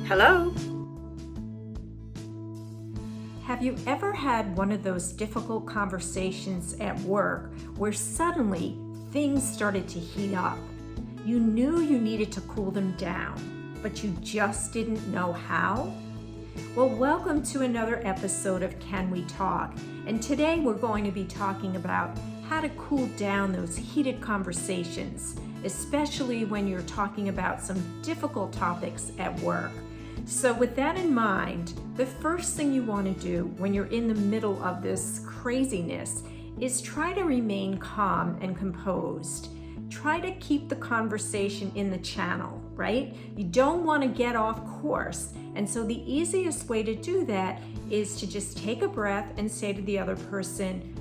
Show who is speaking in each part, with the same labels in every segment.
Speaker 1: Hello?
Speaker 2: Have you ever had one of those difficult conversations at work where suddenly things started to heat up? You knew you needed to cool them down, but you just didn't know how? Well, welcome to another episode of Can We Talk? And today we're going to be talking about how to cool down those heated conversations, especially when you're talking about some difficult topics at work. So with that in mind, the first thing you want to do when you're in the middle of this craziness is try to remain calm and composed. Try to keep the conversation in the channel, right? You don't want to get off course. And so the easiest way to do that is to just take a breath and say to the other person,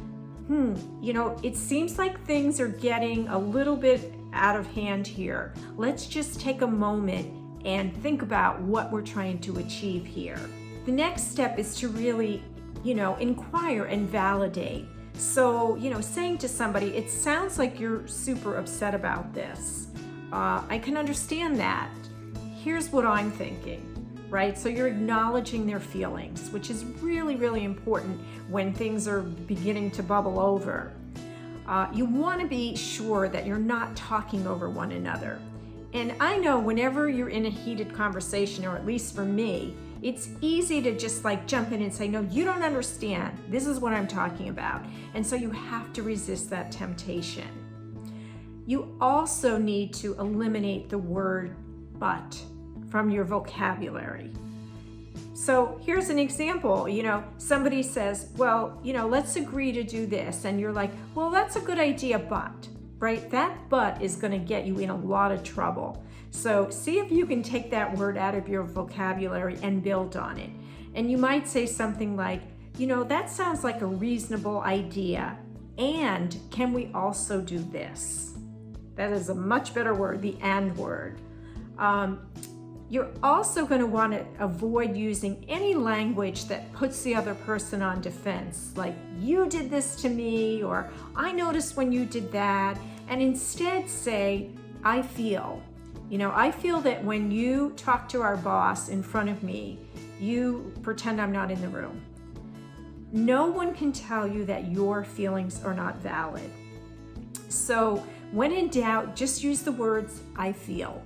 Speaker 2: it seems like things are getting a little bit out of hand here. Let's just take a moment and think about what we're trying to achieve here. The next step is to really, inquire and validate. So, saying to somebody, it sounds like you're super upset about this. I can understand that. Here's what I'm thinking, right? So you're acknowledging their feelings, which is really, really important when things are beginning to bubble over. You want to be sure that you're not talking over one another. And I know whenever you're in a heated conversation, or at least for me, it's easy to just jump in and say, no, you don't understand. This is what I'm talking about. And so you have to resist that temptation. You also need to eliminate the word but from your vocabulary. So here's an example, somebody says, well, let's agree to do this. And you're like, well, that's a good idea, but, right? That but is going to get you in a lot of trouble. So see if you can take that word out of your vocabulary and build on it. And you might say something like, that sounds like a reasonable idea. And can we also do this? That is a much better word, the and word. You're also going to want to avoid using any language that puts the other person on defense, like you did this to me, or I noticed when you did that, and instead say, I feel. I feel that when you talk to our boss in front of me, you pretend I'm not in the room. No one can tell you that your feelings are not valid. So when in doubt, just use the words, I feel.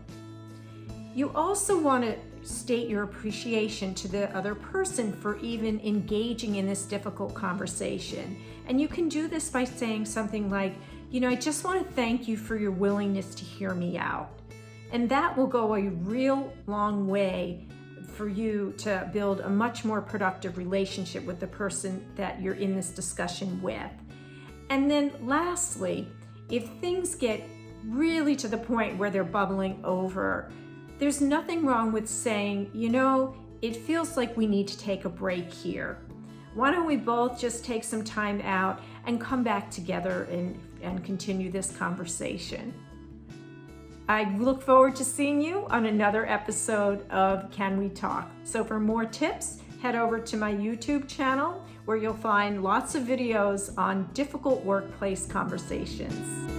Speaker 2: You also want to state your appreciation to the other person for even engaging in this difficult conversation. And you can do this by saying something like, I just want to thank you for your willingness to hear me out. And that will go a real long way for you to build a much more productive relationship with the person that you're in this discussion with. And then lastly, if things get really to the point where they're bubbling over, there's nothing wrong with saying, it feels like we need to take a break here. Why don't we both just take some time out and come back together and continue this conversation? I look forward to seeing you on another episode of Can We Talk? So for more tips, head over to my YouTube channel where you'll find lots of videos on difficult workplace conversations.